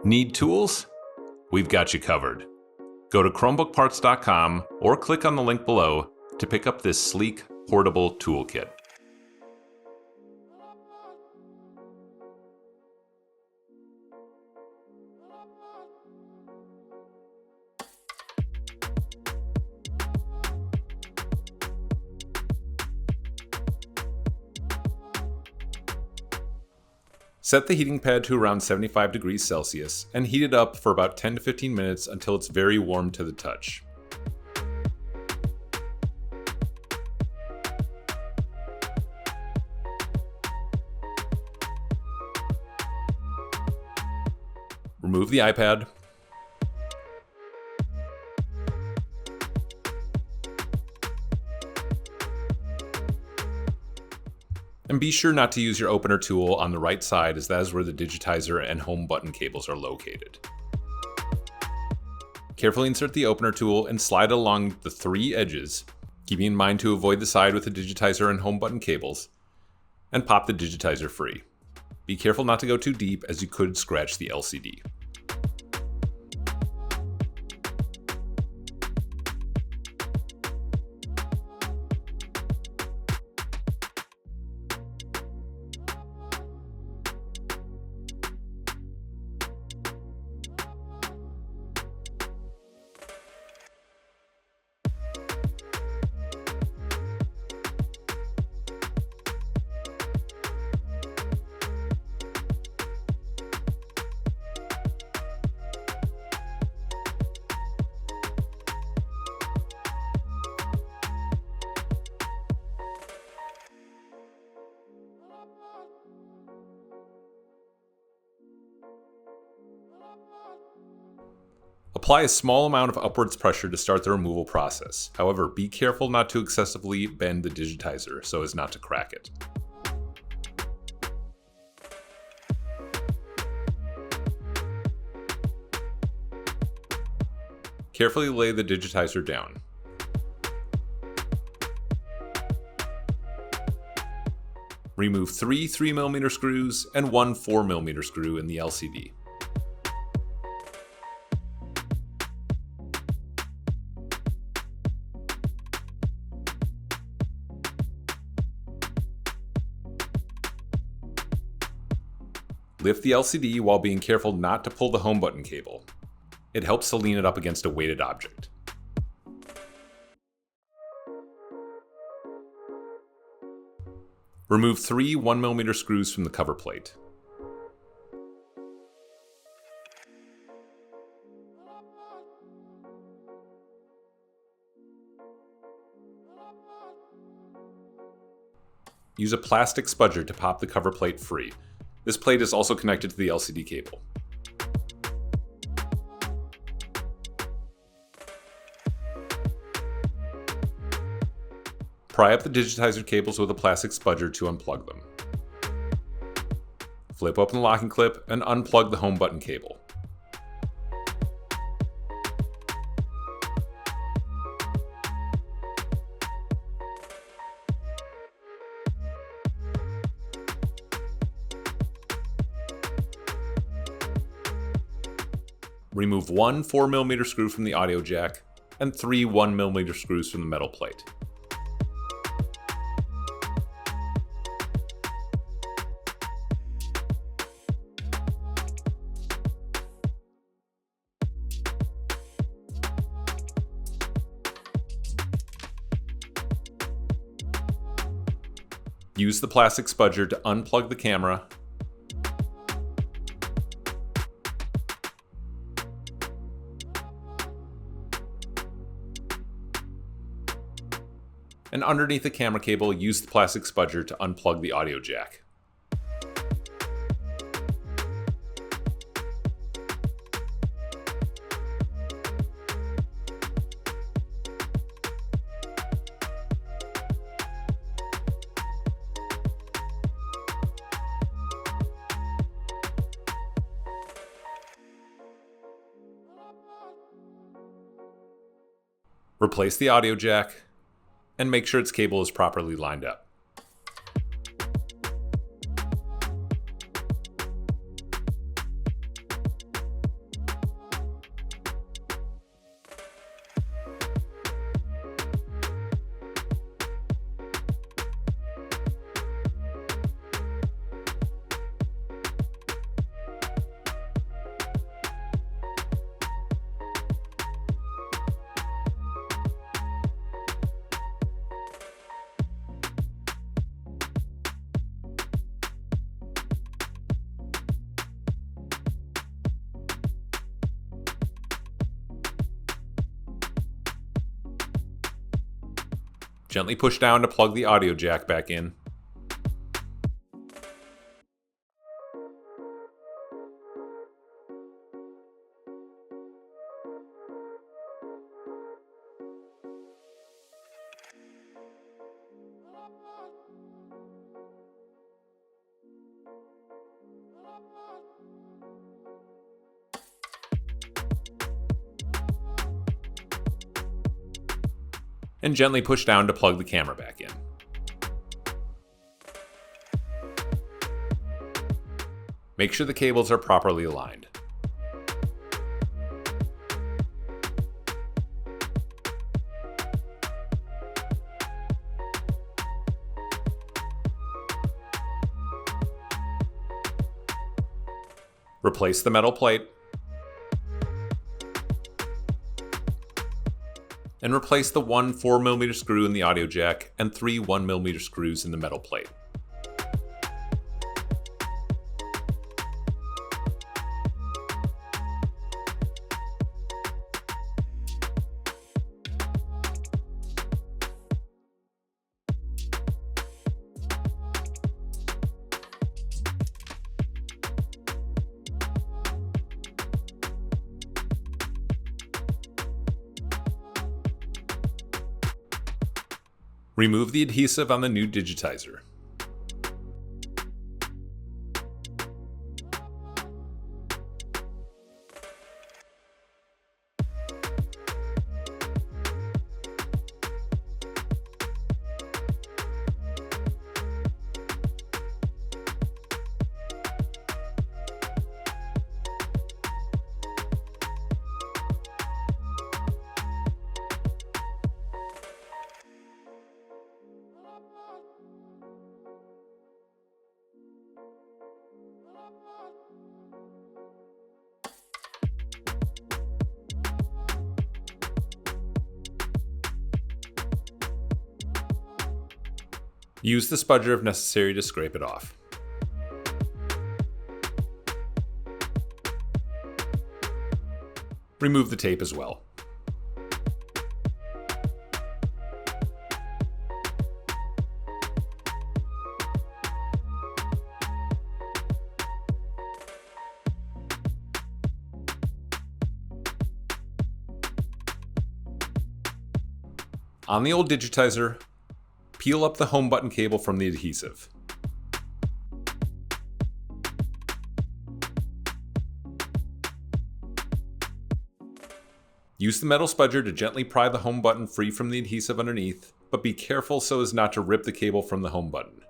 Need tools? We've got you covered. Go to ChromebookParts.com or click on the link below to pick up this sleek, portable toolkit. Set the heating pad to around 75 degrees Celsius and heat it up for about 10 to 15 minutes until it's very warm to the touch. Remove the iPad. And be sure not to use your opener tool on the right side, as that is where the digitizer and home button cables are located. Carefully insert the opener tool and slide it along the 3 edges, keeping in mind to avoid the side with the digitizer and home button cables, and pop the digitizer free. Be careful not to go too deep, as you could scratch the LCD. Apply a small amount of upwards pressure to start the removal process. However, be careful not to excessively bend the digitizer so as not to crack it. Carefully lay the digitizer down. Remove 3 3mm screws and 1 4mm screw in the LCD. Lift the LCD while being careful not to pull the home button cable. It helps to lean it up against a weighted object. Remove 3 1mm screws from the cover plate. Use a plastic spudger to pop the cover plate free. This plate is also connected to the LCD cable. Pry up the digitizer cables with a plastic spudger to unplug them. Flip open the locking clip and unplug the home button cable. Remove 1 4mm screw from the audio jack and 3 1mm screws from the metal plate. Use the plastic spudger to unplug the camera and underneath the camera cable, use the plastic spudger to unplug the audio jack. Replace the audio jack, and make sure its cable is properly lined up. Gently push down to plug the audio jack back in. And gently push down to plug the camera back in. Make sure the cables are properly aligned. Replace the metal plate. And replace the one 4mm screw in the audio jack and 3 1mm screws in the metal plate. Remove the adhesive on the new Digitizer. Use the spudger if necessary to scrape it off. Remove the tape as well. On the old Digitizer, peel up the home button cable from the adhesive. Use the metal spudger to gently pry the home button free from the adhesive underneath, but be careful so as not to rip the cable from the home button.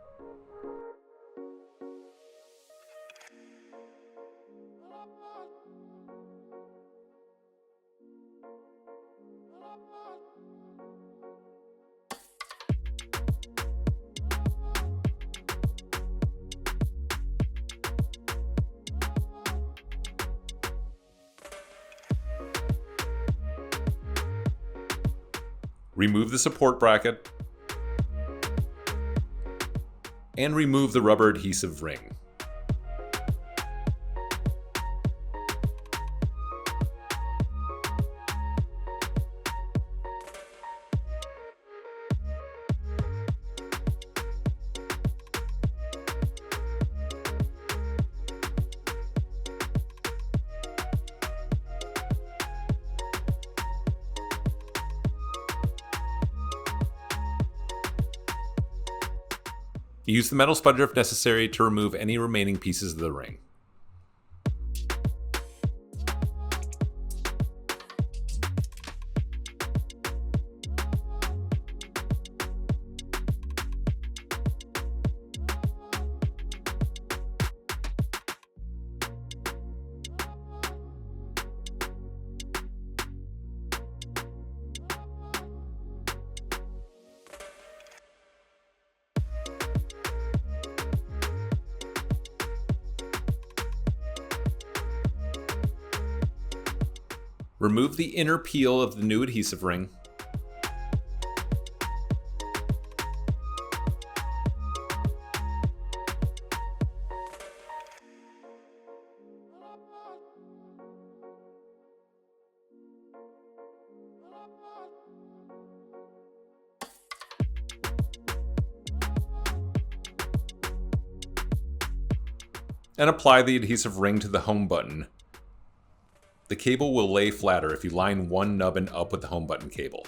Remove the support bracket and remove the rubber adhesive ring. Use the metal spudger if necessary to remove any remaining pieces of the ring. Remove the inner peel of the new adhesive ring. and apply the adhesive ring to the home button. The cable will lay flatter if you line one nubbin up with the home button cable.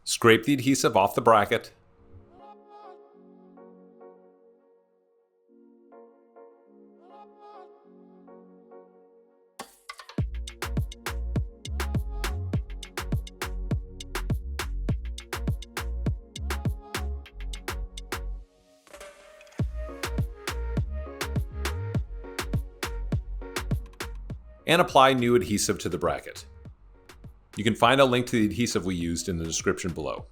Scrape the adhesive off the bracket. And apply new adhesive to the bracket. You can find a link to the adhesive we used in the description below.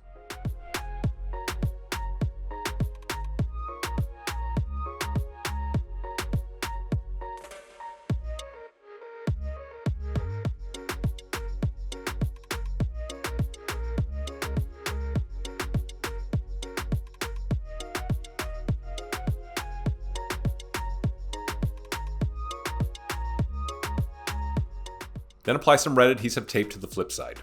Then apply some red adhesive tape to the flip side.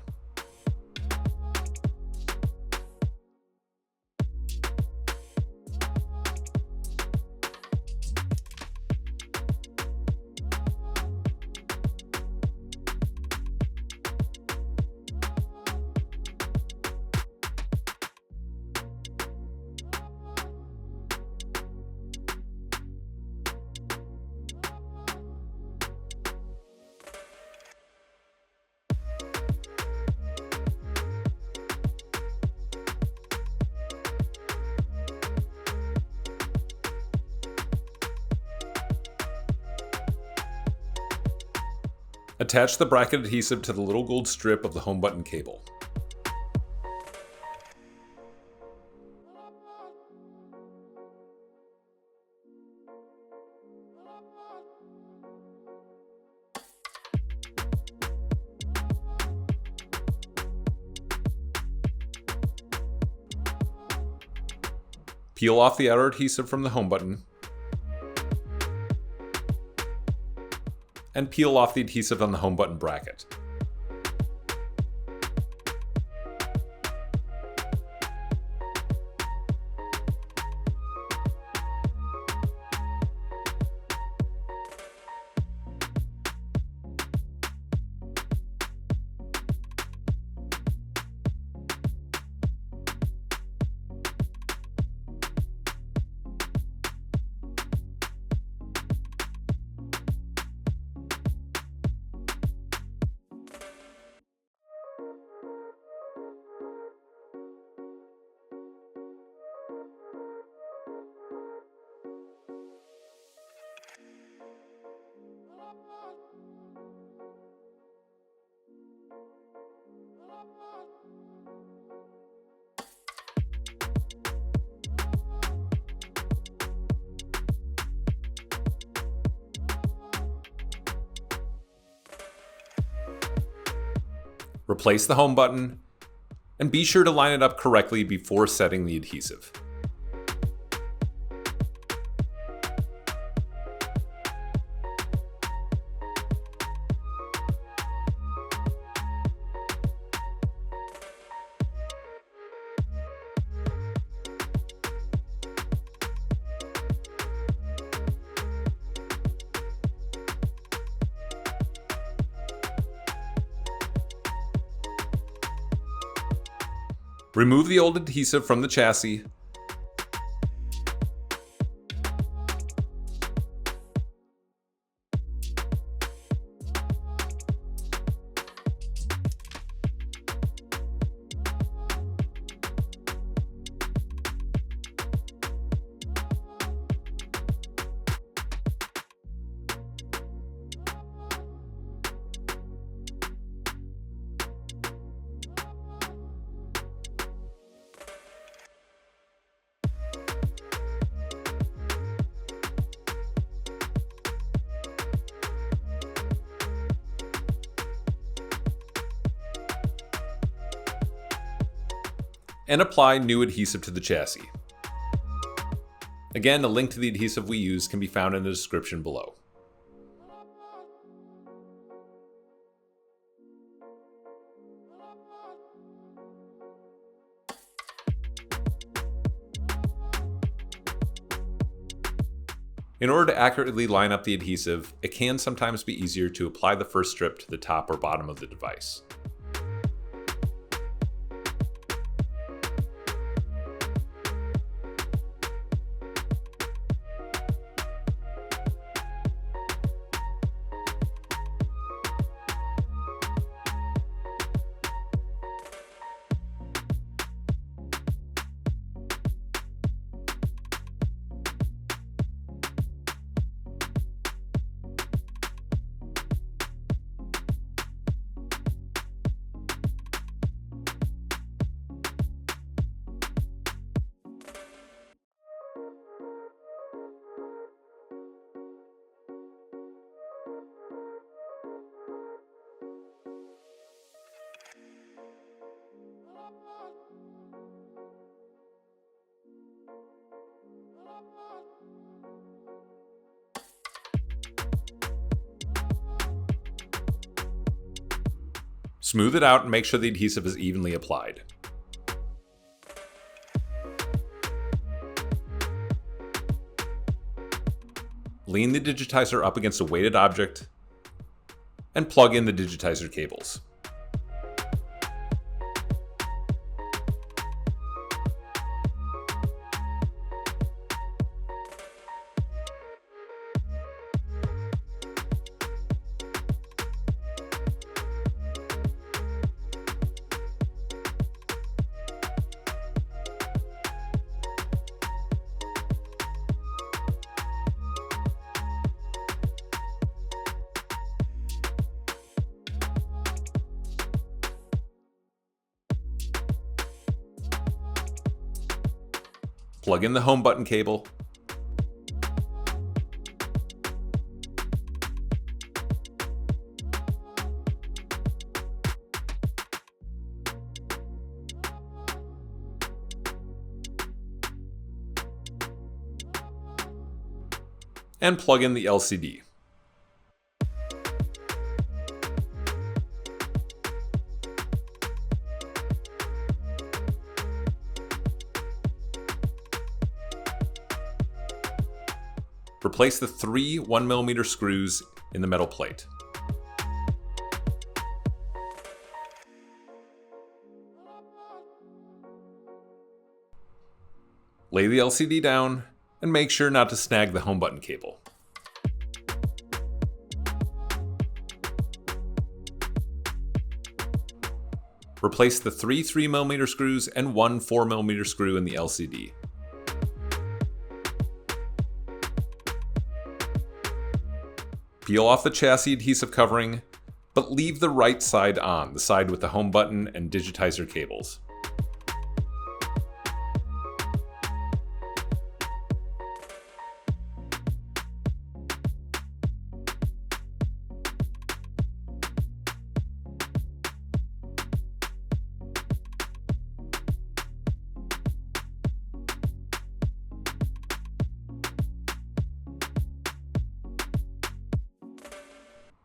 Attach the bracket adhesive to the little gold strip of the home button cable. Peel off the outer adhesive from the home button, and peel off the adhesive on the home button bracket. Replace the home button, and be sure to line it up correctly before setting the adhesive. Remove the old adhesive from the chassis. and apply new adhesive to the chassis. Again, a link to the adhesive we use can be found in the description below. In order to accurately line up the adhesive, it can sometimes be easier to apply the first strip to the top or bottom of the device. Smooth it out and make sure the adhesive is evenly applied. Lean the digitizer up against a weighted object and plug in the digitizer cables. Plug in the home button cable. And plug in the LCD. Replace the 3 1mm screws in the metal plate. Lay the LCD down and make sure not to snag the home button cable. Replace the 3 3mm screws and 1 4mm screw in the LCD. Peel off the chassis adhesive covering, but leave the right side on, the side with the home button and digitizer cables.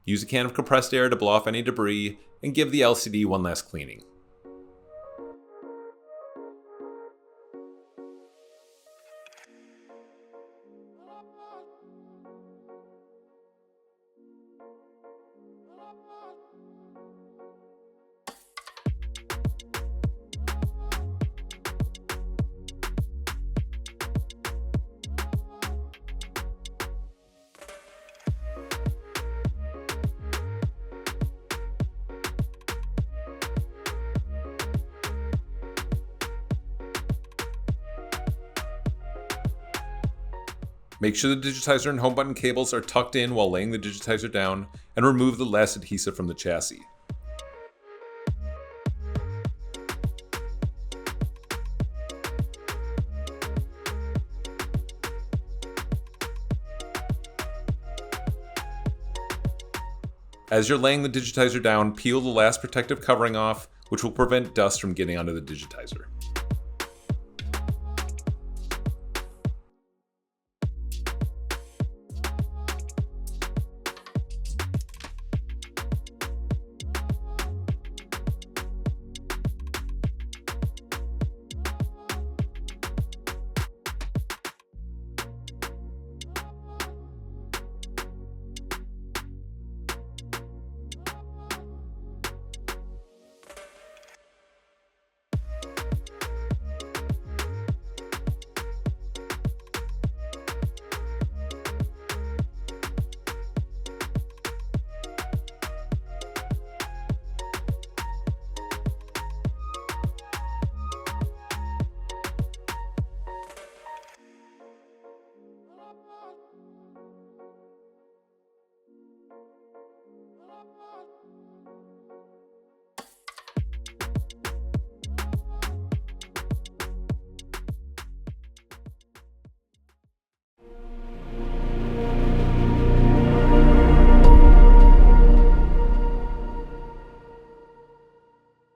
Use a can of compressed air to blow off any debris and give the LCD one last cleaning. Make sure the digitizer and home button cables are tucked in while laying the digitizer down, and remove the last adhesive from the chassis. As you're laying the digitizer down, peel the last protective covering off, which will prevent dust from getting onto the digitizer.